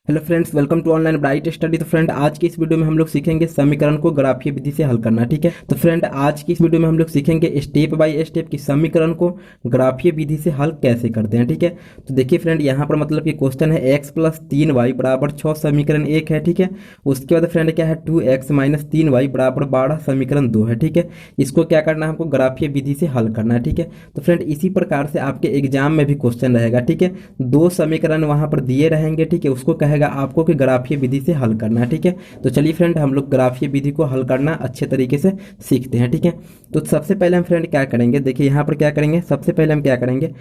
Hello friends, welcome to online bright study. तो friend, आज की इस वीडियो में हम लोग सीखेंगे समीकरण को ग्राफीय विधि से हल करना। ठीक है, तो फ्रेंड आज की इस वीडियो में हम लोग सीखेंगे स्टेप बाय स्टेप की समीकरण को ग्राफीय विधि से हल कैसे करते हैं। ठीक है, तो देखिए फ्रेंड, यहाँ पर मतलब कि क्वेश्चन है x प्लस 3y बराबर 6 समीकरण 1 है। ठीक है, उसके बाद फ्रेंड क्या है 2x माइनस 3y बराबर 12 समीकरण 2 है। ठीक है, इसको क्या करना है, हमको ग्राफीय विधि से हल करना है। ठीक है, तो फ्रेंड इसी प्रकार से आपके एग्जाम में भी क्वेश्चन रहेगा। ठीक है, दो समीकरण वहां पर दिए रहेंगे। ठीक है, उसको कहेगा आपको कि ग्राफीय विधि से हल करना है। ठीक है, तो चलिए फ्रेंड, हम लोग ग्राफीय विधि को हल करना अच्छे तरीके से सीखते हैं। ठीक है, तो सबसे पहले हम फ्रेंड क्या करेंगे, देखिए यहाँ पर क्या करेंगे, सबसे पहले हम क्या करेंगे,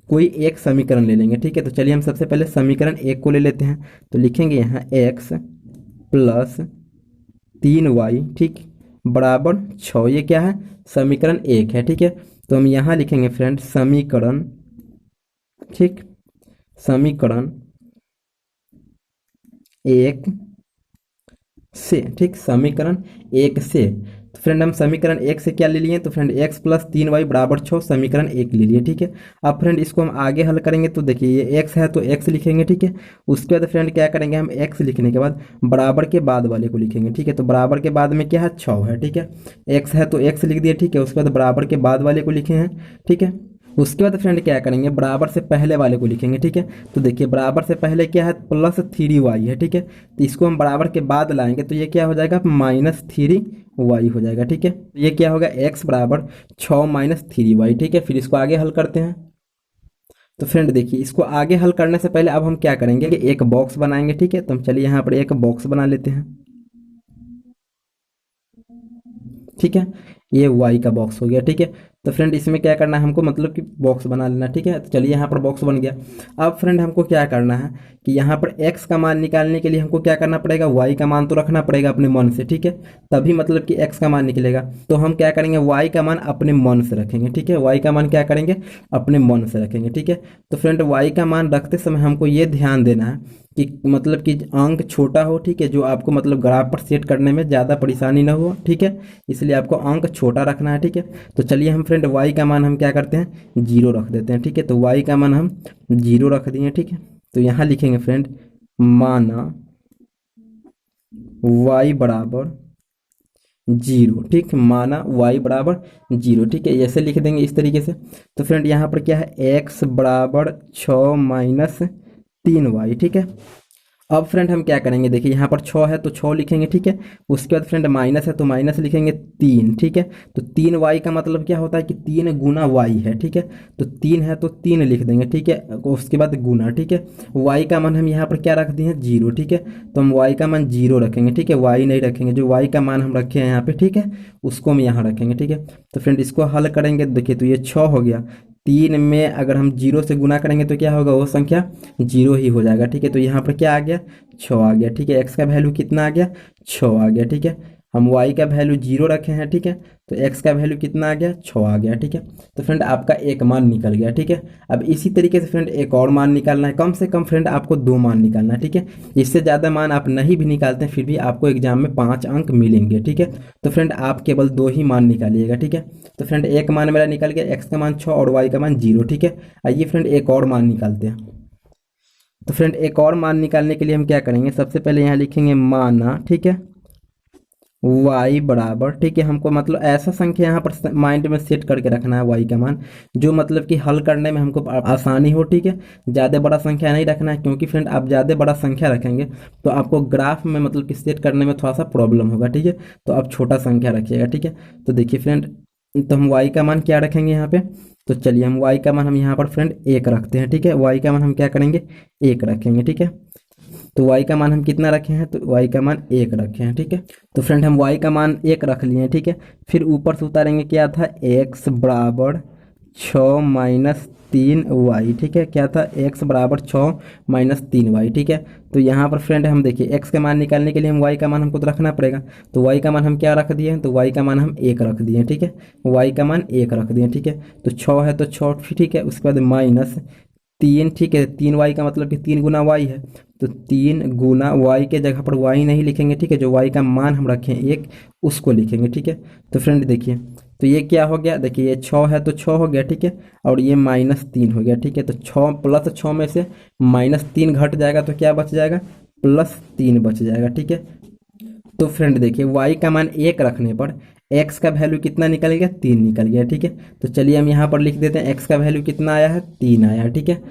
कोई एक समीकरण ले लेंगे। ठीक है, तो चलिए हम सबसे पहले समीकरण एक को ले लेते हैं। तो लिखेंगे यहाँ x प्लस 3y, ठीक, बराबर 6। ये क्या है, समीकरण एक है। ठीक है, तो हम यहाँ लिखेंगे फ्रेंड समीकरण, ठीक, समीकरण एक से, ठीक, समीकरण एक से। तो फ्रेंड हम समीकरण एक से क्या ले लिए, तो फ्रेंड x प्लस 3y बराबर 6 समीकरण एक ले लिए। ठीक है, अब फ्रेंड इसको हम आगे हल करेंगे। तो देखिए ये x है तो x लिखेंगे। ठीक है, उसके बाद फ्रेंड क्या करेंगे, हम x लिखने के बाद बराबर के बाद वाले को लिखेंगे। ठीक है, तो बराबर के बाद में क्या है, 6 है। ठीक है, x है तो x लिख दिए। ठीक है, उसके बाद बराबर के बाद वाले को लिखे हैं। ठीक है, उसके बाद फ्रेंड क्या करेंगे, बराबर से पहले वाले को लिखेंगे। ठीक है, तो देखिए बराबर से पहले क्या है, प्लस 3y है। ठीक है, तो इसको हम बराबर के बाद लाएंगे तो ये क्या हो जाएगा, माइनस 3y हो जाएगा। ठीक है, तो ये क्या होगा, x बराबर 6 माइनस 3y। ठीक है, फिर इसको आगे हल करते हैं। तो फ्रेंड देखिए, इसको आगे हल करने से पहले अब हम क्या करेंगे कि एक बॉक्स बनाएंगे। ठीक है, तो हम चलिए यहाँ पर एक बॉक्स बना लेते हैं। ठीक है, ये वाई का बॉक्स हो गया। ठीक है, तो फ्रेंड इसमें क्या करना है हमको, मतलब कि बॉक्स बना लेना। ठीक है, तो चलिए यहाँ पर बॉक्स बन गया। अब फ्रेंड हमको क्या करना है कि यहाँ पर x का मान निकालने के लिए हमको क्या करना पड़ेगा, y का मान तो रखना पड़ेगा अपने मन से। ठीक है, तभी मतलब कि x का मान निकलेगा। तो हम क्या करेंगे, y का मान अपने मन से रखेंगे। ठीक है, y का मान क्या करेंगे, अपने मन से रखेंगे। ठीक है, तो फ्रेंड y का मान रखते समय हमको ये ध्यान देना है कि मतलब कि अंक छोटा हो। ठीक है, जो आपको मतलब ग्राफ पर सेट करने में ज़्यादा परेशानी ना हो। ठीक है, इसलिए आपको अंक छोटा रखना है। ठीक है, तो चलिए हम फ्रेंड y का मान हम क्या करते हैं, 0 रख देते हैं। ठीक है, तो y का मान हम 0 रख दिए। ठीक है, तो यहाँ लिखेंगे फ्रेंड माना y बराबर 0। ठीक, माना y बराबर 0। ठीक है, ऐसे लिख देंगे इस तरीके से। तो फ्रेंड यहाँ पर क्या है, x बराबर 6 माइनस 3y। ठीक है, अब फ्रेंड हम क्या करेंगे, देखिए यहाँ पर 6 है तो 6 लिखेंगे। ठीक है, उसके बाद फ्रेंड माइनस है तो माइनस लिखेंगे 3। ठीक है, तो 3y का मतलब क्या होता है कि 3 गुना y है। ठीक है, तो 3 है तो 3 लिख देंगे। ठीक है, उसके बाद गुना। ठीक है, y का मान हम यहाँ पर क्या रख दिए हैं, 0। ठीक है, तो हम y का मान 0 रखेंगे। ठीक है, y नहीं रखेंगे, जो y का मान हम रखे हैं यहाँ पे, ठीक है, उसको हम यहाँ रखेंगे। ठीक है, तो फ्रेंड इसको हल करेंगे। देखिए तो ये 6 हो गया, 3 में अगर हम 0 से गुना करेंगे तो क्या होगा, वो संख्या 0 ही हो जाएगा। ठीक है, तो यहाँ पर क्या आ गया, 6 आ गया। ठीक है, x का वैल्यू कितना आ गया, 6 आ गया। ठीक है, हम y का वैल्यू 0 रखे हैं। ठीक है, तो x का वैल्यू कितना आ गया, 6 आ गया। ठीक है, तो फ्रेंड आपका एक मान निकल गया। ठीक है, अब इसी तरीके से फ्रेंड एक और मान निकालना है, कम से कम फ्रेंड आपको 2 मान निकालना है। ठीक है, इससे ज़्यादा मान आप नहीं भी निकालते हैं फिर भी आपको एग्जाम में 5 अंक मिलेंगे। ठीक है, तो फ्रेंड आप केवल 2 ही मान निकालिएगा। ठीक है, तो फ्रेंड एक मान मेरा निकल गया, x का मान 6 और y का मान 0। ठीक है, आइए फ्रेंड एक और मान निकालते हैं। तो फ्रेंड एक और मान निकालने के लिए हम क्या करेंगे, सबसे पहले यहाँ लिखेंगे माना, ठीक है, y बराबर, ठीक है, हमको मतलब ऐसा संख्या यहाँ पर माइंड में सेट करके रखना है y का मान जो मतलब कि हल करने में हमको आसानी हो। ठीक है, ज़्यादा बड़ा संख्या नहीं रखना है, क्योंकि फ्रेंड आप ज़्यादा बड़ा संख्या रखेंगे तो आपको ग्राफ में मतलब कि सेट करने में थोड़ा सा प्रॉब्लम होगा। ठीक है, तो आप छोटा संख्या रखिएगा। ठीक है, तो देखिए फ्रेंड, तो हम y का मान क्या रखेंगे यहाँ पे, तो चलिए हम y का मान हम यहाँ पर फ्रेंड 1 रखते हैं। ठीक है, y का मान हम क्या करेंगे, 1 रखेंगे। ठीक है, तो y का मान हम कितना रखे हैं, तो y का मान 1 रखे हैं। ठीक है, तो फ्रेंड हम y का मान 1 रख लिए हैं। ठीक है, फिर ऊपर से उतारेंगे, क्या था, x बराबर 6 माइनस 3y। ठीक है, क्या था, x बराबर 6 माइनस 3y। ठीक है, तो यहाँ पर फ्रेंड हम देखिए x का मान निकालने के लिए हम y का मान हमको तो रखना पड़ेगा। तो y का मान हम क्या रख दिए हैं, तो y का मान हम 1 रख दिए हैं। ठीक है, y का मान 1 रख दिए। ठीक है, तो 6 है तो 6, ठीक है, उसके बाद माइनस 3। ठीक है, 3y का मतलब कि 3 गुना y है, तो 3 गुना y के जगह पर y नहीं लिखेंगे। ठीक है, जो y का मान हम रखें 1 उसको लिखेंगे। ठीक है, तो फ्रेंड देखिए, तो ये क्या हो गया, देखिए ये 6 है तो 6 हो गया। ठीक है, और ये माइनस 3 हो गया। ठीक है, तो 6 प्लस 6 में से माइनस 3 घट जाएगा तो क्या बच जाएगा, +3 बच जाएगा। ठीक है, तो फ्रेंड देखिए y का मान 1 रखने पर x का वैल्यू कितना निकल गया, 3 निकल गया। ठीक है, तो चलिए हम यहाँ पर लिख देते हैं x का वैल्यू कितना आया है, 3 आया है। ठीक है,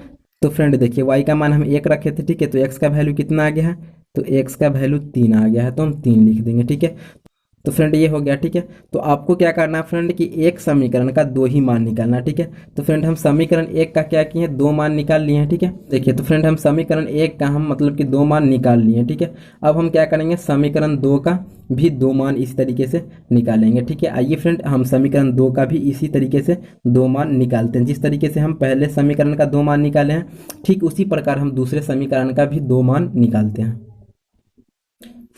तो फ्रेंड देखिए y का मान हम 1 रखे थे। ठीक है, तो x का वैल्यू कितना आ गया है, तो x का वैल्यू 3 आ गया है, तो हम 3 लिख देंगे। ठीक है, तो फ्रेंड ये हो गया। ठीक है, तो आपको क्या करना है फ्रेंड कि एक समीकरण का दो ही मान निकालना है। ठीक है, तो फ्रेंड हम समीकरण एक का क्या किए हैं, दो मान निकाल लिए हैं। ठीक है, देखिए तो फ्रेंड हम समीकरण एक का हम मतलब कि दो मान निकाल लिए हैं। ठीक है, अब हम क्या करेंगे, समीकरण दो का भी दो मान इस तरीके से निकालेंगे। ठीक है, आइए फ्रेंड हम समीकरण दो का भी इसी तरीके से दो मान निकालते हैं। जिस तरीके से हम पहले समीकरण का दो मान निकाले हैं, ठीक उसी प्रकार हम दूसरे समीकरण का भी दो मान निकालते हैं।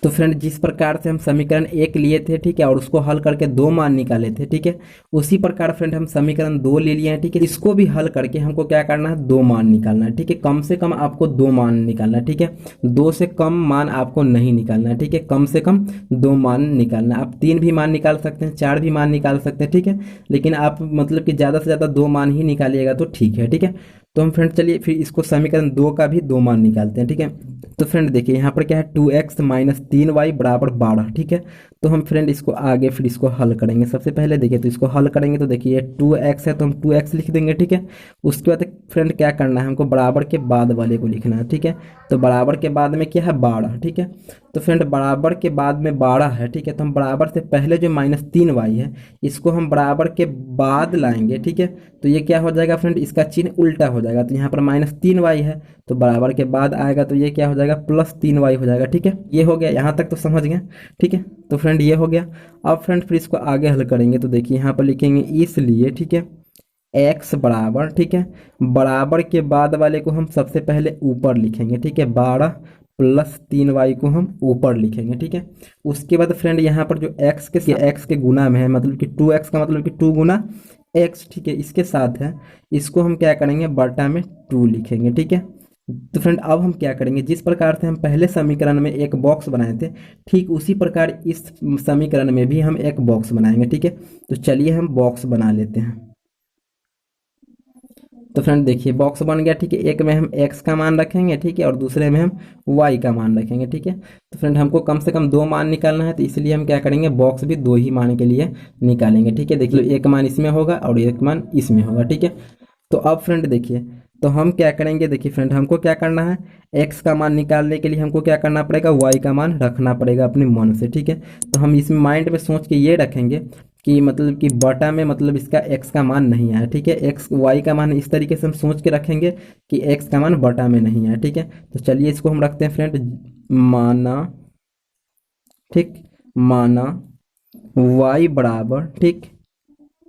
तो फ्रेंड जिस प्रकार से हम समीकरण एक लिए थे, ठीक है, और उसको हल करके दो मान निकाले थे, ठीक है, उसी प्रकार फ्रेंड हम समीकरण दो ले लिए हैं। ठीक है, इसको भी हल करके हमको क्या करना है, दो मान निकालना है। ठीक है, कम से कम आपको दो मान निकालना है। ठीक है, दो से कम मान आपको नहीं निकालना है। ठीक है, कम से कम दो मान निकालना है। आप तीन भी मान निकाल सकते हैं, चार भी मान निकाल सकते हैं। ठीक है, लेकिन आप मतलब कि ज़्यादा से ज़्यादा दो मान ही निकालिएगा तो ठीक है। ठीक है, तो हम फ्रेंड चलिए फिर इसको समीकरण दो का भी दो मान निकालते हैं। ठीक है, तो फ्रेंड देखिए यहाँ पर क्या है, 2x माइनस 3y बराबर 12। ठीक है, तो हम फ्रेंड इसको आगे फिर इसको हल करेंगे। सबसे पहले देखिए तो इसको हल करेंगे तो देखिए 2x है तो हम 2x लिख देंगे। ठीक है, उसके बाद फ्रेंड क्या करना है, हमको बराबर के बाद वाले को लिखना है। ठीक है, तो बराबर के बाद में क्या है, 12। ठीक है, तो फ्रेंड बराबर के बाद में 12 है। ठीक है, तो हम बराबर से पहले जो -3y है इसको हम बराबर के बाद लाएंगे। ठीक है, तो ये क्या हो जाएगा फ्रेंड, इसका चिन्ह उल्टा हो जाएगा। तो यहाँ पर -3y है तो बराबर के बाद आएगा तो ये क्या हो जाएगा, +3y हो जाएगा। ठीक है, ये हो गया, यहाँ तक तो समझ गए। ठीक है, तो फ्रेंड ये हो गया। अब फ्रेंड फिर इसको आगे हल करेंगे तो देखिए यहाँ पर लिखेंगे इसलिए, ठीक है, x बराबर, ठीक है, बराबर के बाद वाले को हम सबसे पहले ऊपर लिखेंगे। ठीक है, 12 +3y को हम ऊपर लिखेंगे। ठीक है, उसके बाद फ्रेंड यहाँ पर जो x के गुना में है, मतलब कि 2x का मतलब कि 2 गुना x। ठीक है, इसके साथ है, इसको हम क्या करेंगे, बटा में 2 लिखेंगे। ठीक है, तो फ्रेंड अब हम क्या करेंगे, जिस प्रकार से हम पहले समीकरण में एक बॉक्स बनाए थे, ठीक उसी प्रकार इस समीकरण में भी हम एक बॉक्स बनाएंगे। ठीक है, तो चलिए हम बॉक्स बना लेते हैं। तो फ्रेंड देखिए बॉक्स बन गया। ठीक है, एक में हम x का मान रखेंगे, ठीक है, और दूसरे में हम y का मान रखेंगे। ठीक है, तो फ्रेंड हमको कम से कम दो मान निकालना है, तो इसलिए हम क्या करेंगे, बॉक्स भी दो ही मान के लिए निकालेंगे। ठीक है, देखिए एक मान इसमें होगा और एक मान इसमें होगा। ठीक है, तो अब फ्रेंड देखिए तो हम क्या करेंगे, देखिए फ्रेंड हमको क्या करना है, x का मान निकालने के लिए हमको क्या करना पड़ेगा, y का मान रखना पड़ेगा अपने मन से। ठीक है, तो हम इसमें माइंड में सोच के ये रखेंगे कि मतलब कि बटा में मतलब इसका x का मान नहीं आया। ठीक है, x y का मान इस तरीके से हम सोच के रखेंगे कि x का मान बटा में नहीं आया। ठीक है, तो चलिए इसको हम रखते हैं फ्रेंड, माना, ठीक, माना y बराबर, ठीक,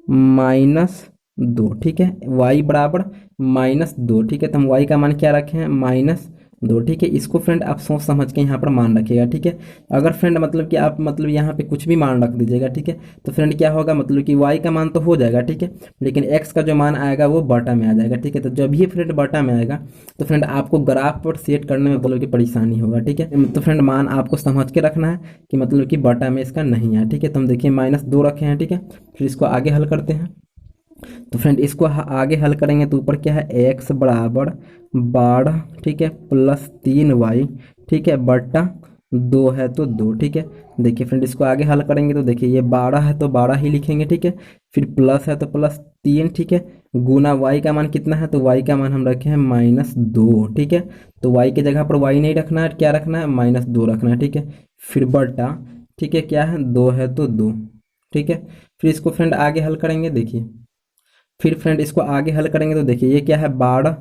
-2। ठीक है, y बराबर -2। ठीक है, तो हम y का मान क्या रखे हैं, -2। ठीक है, इसको फ्रेंड आप सोच समझ के यहाँ पर मान रखिएगा। ठीक है, अगर फ्रेंड मतलब कि आप मतलब यहाँ पे कुछ भी मान रख दीजिएगा, ठीक है, तो फ्रेंड क्या होगा, मतलब कि y का मान तो हो जाएगा। ठीक है, लेकिन x का जो मान आएगा वो बटा में आ जाएगा। ठीक है, तो जब ये फ्रेंड बटा में आएगा तो फ्रेंड आपको ग्राफ पर सेट करने में मतलब कि परेशानी होगा। ठीक है, तो फ्रेंड मान आपको समझ के रखना है कि मतलब कि बटा में इसका नहीं है। ठीक है, तो हम देखिए -2 रखे हैं। ठीक है, फिर इसको आगे हल करते हैं। तो फ्रेंड इसको आगे हल करेंगे तो ऊपर क्या है, x बराबर 12, ठीक है, +3y, ठीक है, बटा 2 है तो 2। ठीक है, देखिए फ्रेंड इसको आगे हल करेंगे तो देखिए ये 12 है तो 12 ही लिखेंगे। ठीक है, फिर प्लस है तो +3, ठीक है, गुना y का मान कितना है, तो y का मान हम रखे हैं -2। ठीक है, तो y की जगह पर y नहीं रखना है, क्या रखना है, -2 रखना है। ठीक है, फिर बटा, ठीक है, क्या है, 2 है तो 2। ठीक है, फिर इसको फ्रेंड आगे हल करेंगे। देखिए फिर फ्रेंड इसको आगे हल करेंगे तो देखिए ये क्या है, 12।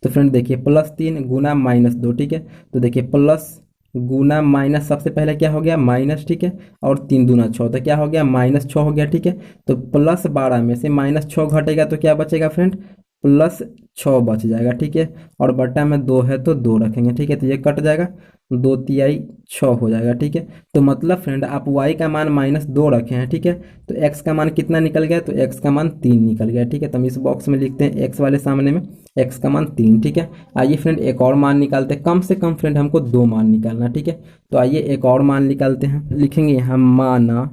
तो फ्रेंड देखिए +3 गुना -2। ठीक है, तो देखिए प्लस गुना माइनस, सबसे पहले क्या हो गया, माइनस। ठीक है, और 3 दूना 6 तो क्या हो गया, -6 हो गया। ठीक है, तो +12 में से -6 घटेगा तो क्या बचेगा फ्रेंड, +6 बच जाएगा। ठीक है, और बटा में 2 है तो 2 रखेंगे। ठीक है, तो ये कट जाएगा, 2 तिहाई 6 हो जाएगा। ठीक है, तो मतलब फ्रेंड आप y का मान -2 रखे हैं। ठीक है, तो x का मान कितना निकल गया, तो x का मान 3 निकल गया। ठीक है, तो हम इस बॉक्स में लिखते हैं x वाले सामने में x का मान 3। ठीक है, आइए फ्रेंड एक और मान निकालते हैं, कम से कम फ्रेंड हमको दो मान निकालना। ठीक है, तो आइए एक और मान निकालते हैं, लिखेंगे यहाँ माना,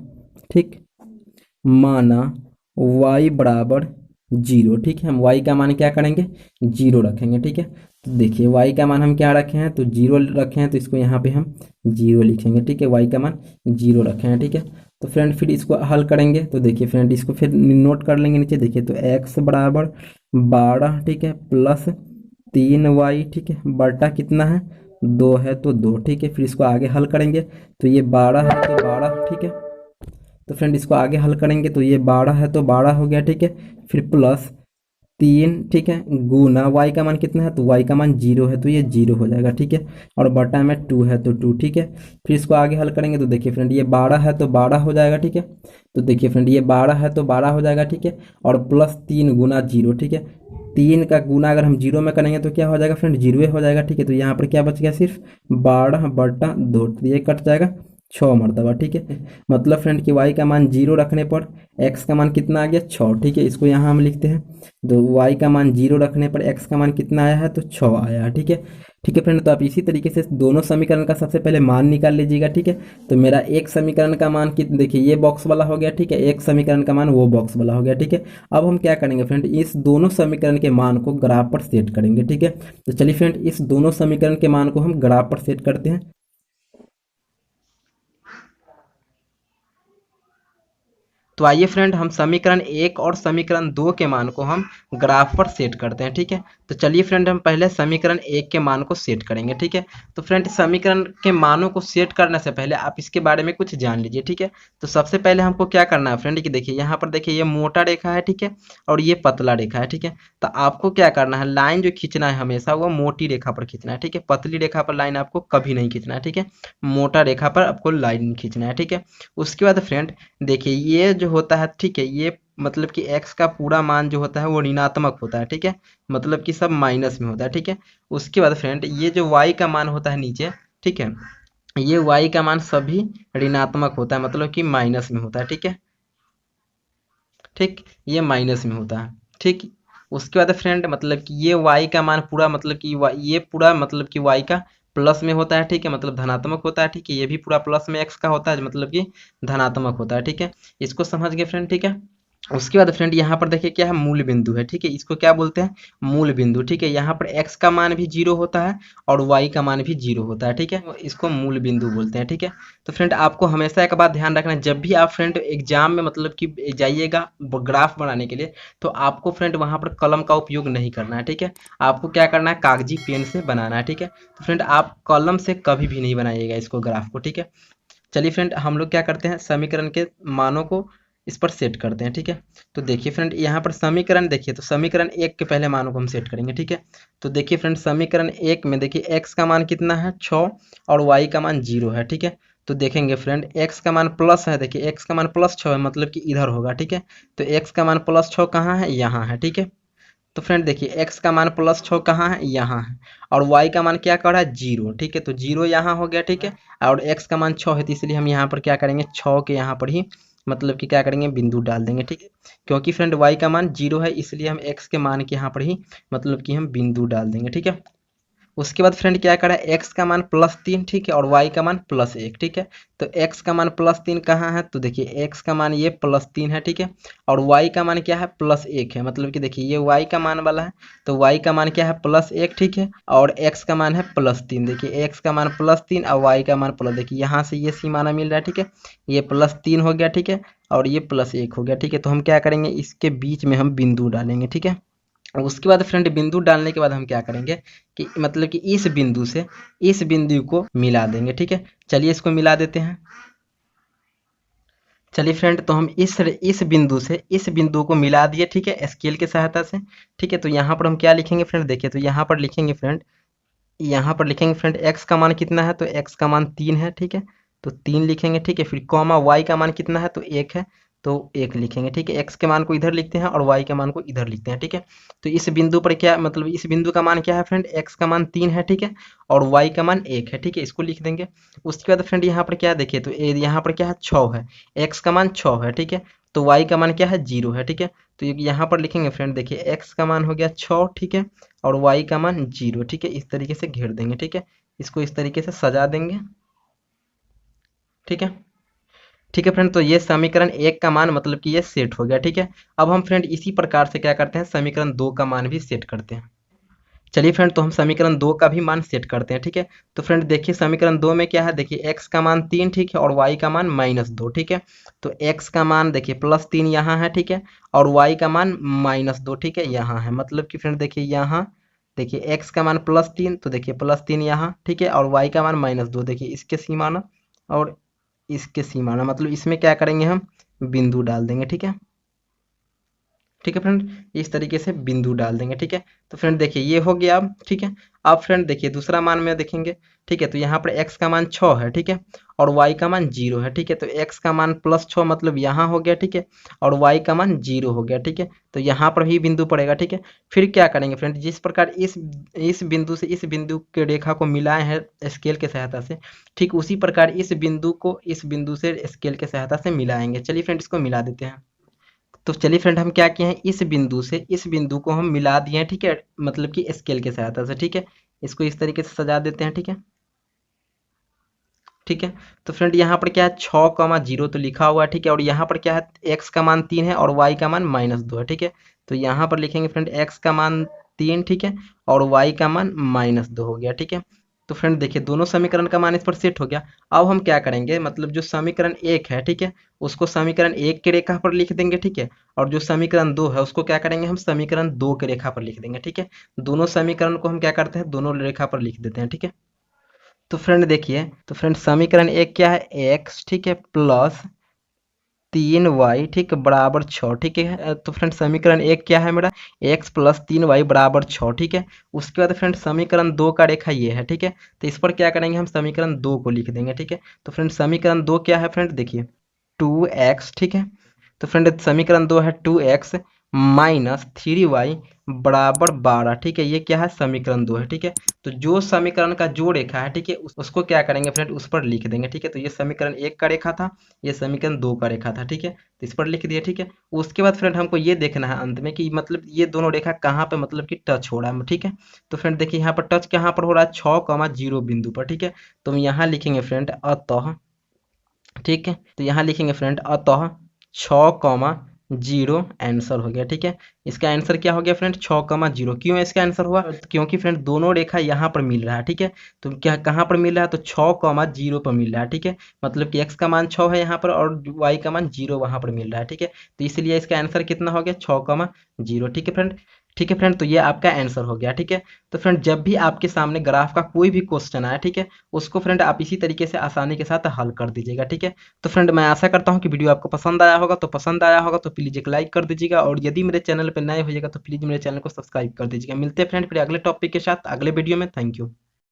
ठीक, माना y बराबर जीरो। ठीक है, हम y का मान क्या करेंगे, जीरो रखेंगे। ठीक है, तो देखिए y का मान हम क्या रखे हैं, तो जीरो रखे हैं, तो इसको यहाँ पे हम जीरो लिखेंगे। ठीक है, y का मान जीरो रखे हैं। ठीक है, तो फ्रेंड फिर इसको हल करेंगे, तो देखिए फ्रेंड इसको फिर नोट कर लेंगे नीचे। देखिए तो x बराबर 12, ठीक है, प्लस 3y, ठीक है, बटा कितना है, 2 है, तो 2। ठीक है, फिर इसको आगे हल करेंगे, तो ये 12 है तो 12। ठीक है, तो फ्रेंड इसको आगे हल करेंगे, तो ये 12 है तो 12 हो गया। ठीक है, फिर प्लस 3, ठीक है, गुना y का मान कितना है, तो y का मान जीरो है, तो ये जीरो हो जाएगा। ठीक है, और बटा में 2 है तो 2। ठीक है, फिर इसको आगे हल करेंगे, तो देखिए फ्रेंड ये 12 है तो 12 हो जाएगा। ठीक है, तो देखिए फ्रेंड ये 12 है तो 12 हो जाएगा। ठीक है, और प्लस 3 गुना जीरो। ठीक है, 3 का गुना अगर हम जीरो में करेंगे तो क्या हो जाएगा फ्रेंड, जीरो हो जाएगा। ठीक है, तो यहाँ पर क्या बच गया, सिर्फ 12/2, तो ये कट जाएगा 6 मरतबा। ठीक है, मतलब फ्रेंड कि y का मान जीरो रखने पर x का मान कितना आ गया, 6। ठीक है, इसको यहाँ हम लिखते हैं, तो y का मान जीरो रखने पर x का मान कितना आया है, तो 6 आया है। ठीक है, ठीक है फ्रेंड, तो आप इसी तरीके से दोनों समीकरण का सबसे पहले मान निकाल लीजिएगा। ठीक है, तो मेरा एक समीकरण का मान कितना, देखिए ये बॉक्स वाला हो गया। ठीक है, एक समीकरण का मान वो बॉक्स वाला हो गया। ठीक है, अब हम क्या करेंगे फ्रेंड, इस दोनों समीकरण के मान को ग्राफ पर सेट करेंगे। ठीक है, तो चलिए फ्रेंड इस दोनों समीकरण के मान को हम ग्राफ पर सेट करते हैं। तो आइए फ्रेंड हम समीकरण एक और समीकरण दो के मान को हम ग्राफ पर सेट करते हैं। ठीक है, तो चलिए फ्रेंड हम पहले समीकरण एक के मान को सेट करेंगे। ठीक है, तो फ्रेंड समीकरण के मानों को सेट करने से पहले आप इसके बारे में कुछ जान लीजिए। ठीक है, तो सबसे पहले हमको क्या करना है फ्रेंड कि देखिए यहाँ पर देखिए ये मोटा रेखा है। ठीक है, और ये पतला रेखा है। ठीक है, तो आपको क्या करना है, लाइन जो खींचना है हमेशा वो मोटी रेखा पर खींचना है। ठीक है, पतली रेखा पर लाइन आपको कभी नहीं खींचना है। ठीक है, मोटा रेखा पर आपको लाइन खींचना है। ठीक है, उसके बाद फ्रेंड देखिए ये जो होता है, ठीक है, ये मतलब कि x का पूरा मान जो होता है वो ऋणात्मक होता है। ठीक है, मतलब कि सब माइनस में होता है। ठीक है, उसके बाद फ्रेंड ये जो y का मान होता है नीचे, ठीक है, ये y का मान सभी ऋणात्मक होता है, मतलब कि माइनस में होता है। ठीक है, ठीक, ये माइनस में होता है। ठीक, उसके बाद फ्रेंड मतलब कि ये y का मान पूरा मतलब कि ये पूरा मतलब कि y का प्लस में होता है। ठीक है, मतलब धनात्मक होता है। ठीक है, ये भी पूरा प्लस में x का होता है, मतलब कि धनात्मक होता है। ठीक है, इसको समझ गए फ्रेंड। ठीक है, उसके बाद फ्रेंड यहाँ पर देखिए क्या है, मूल बिंदु है। ठीक है, इसको क्या बोलते हैं, मूल बिंदु। ठीक है, यहाँ पर x का मान भी जीरो होता है और y का मान भी जीरो होता है। ठीक है, इसको मूल बिंदु बोलते हैं। ठीक है, तो फ्रेंड आपको हमेशा एक बात ध्यान रखना है, जब भी आप फ्रेंड एग्जाम में मतलब कि जाइएगा ग्राफ बनाने के लिए, तो आपको फ्रेंड वहाँ पर कलम का उपयोग नहीं करना है। ठीक है, आपको क्या करना है, कागजी पेन से बनाना है। ठीक है, तो फ्रेंड आप कलम से कभी भी नहीं बनाइएगा इसको, ग्राफ को। ठीक है, चलिए फ्रेंड हम लोग क्या करते हैं, समीकरण के मानों को इस पर सेट करते हैं। ठीक है, तो देखिए फ्रेंड यहाँ पर समीकरण देखिए, तो समीकरण एक के पहले मानों को हम सेट करेंगे। ठीक है, तो देखिए फ्रेंड समीकरण एक में देखिए x का मान कितना है, 6, और y का मान जीरो है। ठीक है, तो देखेंगे फ्रेंड x का मान प्लस है, देखिए x का मान प्लस 6 है, मतलब कि इधर होगा। ठीक है, तो x का मान प्लस 6 कहाँ है, यहाँ है। ठीक है, तो फ्रेंड देखिए x का मान प्लस 6 कहाँ है, यहाँ है, और y का मान क्या कर रहा है, जीरो। ठीक है, तो जीरो यहाँ हो गया। ठीक है, और x का मान 6 है, तो इसलिए हम यहाँ पर क्या करेंगे, 6 के यहाँ पर ही मतलब कि क्या करेंगे, बिंदु डाल देंगे। ठीक है, क्योंकि फ्रेंड y का मान जीरो है, इसलिए हम x के मान के यहाँ पर ही मतलब कि हम बिंदु डाल देंगे। ठीक है, उसके बाद फ्रेंड क्या करा है, x का मान +3, ठीक है, और y का मान +1। ठीक है, तो x का मान +3 कहाँ है, तो देखिए x का मान ये +3 है। ठीक है, और y का मान क्या है, +1 है, मतलब कि देखिए ये y का मान वाला है, तो y का मान क्या है, +1। ठीक है, और x का मान है +3, देखिए x का मान +3 और y का मान प्लस, देखिए यहाँ से ये सीमाना मिल रहा है। ठीक है, ये +3 हो गया। ठीक है, और ये +1 हो गया। ठीक है, तो हम क्या करेंगे, इसके बीच में हम बिंदु डालेंगे। ठीक है, उसके बाद फ्रेंड बिंदु डालने के बाद हम क्या करेंगे कि मतलब कि इस बिंदु से इस बिंदु को मिला देंगे। ठीक है, चलिए इसको मिला देते हैं। चलिए फ्रेंड, तो हम इस बिंदु से इस बिंदु को मिला दिए। ठीक है, स्केल की सहायता से। ठीक है, तो यहाँ पर हम क्या लिखेंगे फ्रेंड, देखिए तो यहाँ पर लिखेंगे फ्रेंड, यहाँ पर लिखेंगे फ्रेंड x का मान कितना है, तो x का मान 3 है। ठीक है, तो 3 लिखेंगे। ठीक है, फिर कॉमा y का मान कितना है, तो 1 है, तो 1 लिखेंगे। ठीक है, x के मान को इधर लिखते हैं और y के मान को इधर लिखते हैं। ठीक है, तो इस बिंदु पर क्या मतलब इस बिंदु का मान क्या है फ्रेंड, x का मान 3 है। ठीक है, और y का मान 1 है। ठीक है, इसको लिख देंगे। उसके बाद फ्रेंड यहाँ पर क्या देखिए, तो यहाँ पर क्या है, 6 है, x का मान 6 है। ठीक है, तो y का मान क्या है, 0 है। ठीक है, तो यहाँ पर लिखेंगे फ्रेंड, देखिए x का मान हो गया 6। ठीक है, और y का मान 0। ठीक है, इस तरीके से घेर देंगे। ठीक है, इसको इस तरीके से सजा देंगे। ठीक है, ठीक है फ्रेंड, तो ये समीकरण एक का मान मतलब कि ये सेट हो गया। ठीक है, अब हम फ्रेंड इसी प्रकार से क्या करते हैं, समीकरण दो का मान भी सेट करते हैं। चलिए फ्रेंड, तो हम समीकरण दो का भी मान सेट करते हैं। ठीक है, तो फ्रेंड देखिए समीकरण दो में क्या है, देखिए एक्स का मान 3, ठीक है, और वाई का मान -2। ठीक है, तो एक्स का मान देखिए +3 यहाँ है, ठीक है, और वाई का मान -2, ठीक है, यहाँ है। मतलब कि फ्रेंड देखिए यहाँ देखिए एक्स का मान +3, तो देखिए +3 यहाँ, ठीक है, और वाई का मान -2, देखिए इसके सीमाना और इसके सीमाना, मतलब इसमें क्या करेंगे हम, बिंदु डाल देंगे। ठीक है, ठीक है फ्रेंड, इस तरीके से बिंदु डाल देंगे। ठीक है, तो फ्रेंड देखिए ये हो गया अब। ठीक है, अब फ्रेंड देखिए दूसरा मान में देखेंगे। ठीक है, तो यहाँ पर x का मान 6 है, ठीक है, और y का मान 0 है। ठीक है, तो x का मान +6 मतलब यहाँ हो गया। ठीक है, और y का मान 0 हो गया। ठीक है, तो यहाँ पर भी बिंदु पड़ेगा। ठीक है, फिर क्या करेंगे फ्रेंड, जिस प्रकार इस बिंदु से इस बिंदु के रेखा को मिलाए हैं स्केल के सहायता से, ठीक उसी प्रकार इस बिंदु को इस बिंदु से स्केल के सहायता से मिलाएंगे। चलिए फ्रेंड इसको मिला देते हैं। तो चलिए फ्रेंड हम क्या किए हैं, इस बिंदु से इस बिंदु को हम मिला दिए हैं। ठीक है, मतलब कि स्केल के सहायता से। ठीक है, इसको इस तरीके से सजा देते हैं। ठीक है, ठीक है, तो फ्रेंड यहाँ पर क्या है, 6,0 तो लिखा हुआ है। ठीक है, और यहाँ पर क्या है, एक्स का मान 3 है और वाई का मान -2 है। ठीक है, तो यहाँ पर लिखेंगे फ्रेंड एक्स का मान 3, ठीक है, और वाई का मान -2 हो गया। ठीक है, तो फ्रेंड देखिए दोनों समीकरण का मान इस पर सेट हो गया। अब हम क्या करेंगे, मतलब जो समीकरण एक है, ठीक है, उसको समीकरण एक के रेखा पर लिख देंगे। ठीक है, और जो समीकरण दो है उसको क्या करेंगे, हम समीकरण दो के रेखा पर लिख देंगे। ठीक है, दोनों समीकरण को हम क्या करते हैं, दोनों रेखा पर लिख देते हैं। ठीक है, तो फ्रेंड देखिए, तो फ्रेंड समीकरण एक क्या है, एक्स, ठीक है, +3 y, ठीक है, बराबर 6। ठीक है, तो फ्रेंड समीकरण एक क्या है मेरा, एक्स +3 y बराबर 6। ठीक है, उसके बाद फ्रेंड समीकरण दो का रेखा ये है। ठीक है, तो इस पर क्या करेंगे, हम समीकरण दो को लिख देंगे। ठीक है, तो फ्रेंड समीकरण दो क्या है फ्रेंड, देखिए 2x, ठीक है, तो फ्रेंड समीकरण दो है 2x -3y बराबर 12। ठीक है, ये क्या है, समीकरण दो है। ठीक है, तो जो समीकरण का जो रेखा है, ठीक है, उसको क्या करेंगे फ्रेंड, उस पर लिख देंगे। ठीक है, तो ये समीकरण एक का रेखा था, ये समीकरण दो का रेखा था। ठीक है, तो इस पर लिख दिया। ठीक है, उसके बाद फ्रेंड हमको ये देखना है अंत में कि मतलब ये दोनों रेखा कहाँ पे मतलब कि टच हो रहा है। ठीक है, तो फ्रेंड देखिए यहाँ पर टच कहाँ पर हो रहा है, 6,0 बिंदु पर। ठीक है, तो हम यहाँ लिखेंगे फ्रेंड अतः, ठीक है, तो यहाँ लिखेंगे फ्रेंड अतः 6,0 आंसर हो गया। ठीक है, इसका आंसर क्या हो गया फ्रेंड, 6,0। क्यों इसका आंसर हुआ, क्योंकि फ्रेंड दोनों रेखा यहाँ पर मिल रहा है। ठीक है, तो क्या कहाँ पर मिल रहा है, तो 6,0 पर मिल रहा है। ठीक है, मतलब कि x का मान 6 है यहाँ पर और y का मान 0 वहाँ पर मिल रहा है। ठीक है, तो इसलिए इसका आंसर कितना हो गया, 6,0। ठीक है फ्रेंड, ठीक है फ्रेंड, तो ये आपका आंसर हो गया। ठीक है, तो फ्रेंड जब भी आपके सामने ग्राफ का कोई भी क्वेश्चन आए, ठीक है, उसको फ्रेंड आप इसी तरीके से आसानी के साथ हल कर दीजिएगा। ठीक है, तो फ्रेंड मैं आशा करता हूँ कि वीडियो आपको पसंद आया होगा तो प्लीज़ एक लाइक कर दीजिएगा, और यदि मेरे चैनल पर नए होइएगा तो प्लीज़ मेरे चैनल को सब्सक्राइब कर दीजिएगा। मिलते हैं फ्रेंड फिर अगले टॉपिक के साथ अगले वीडियो में। Thank you.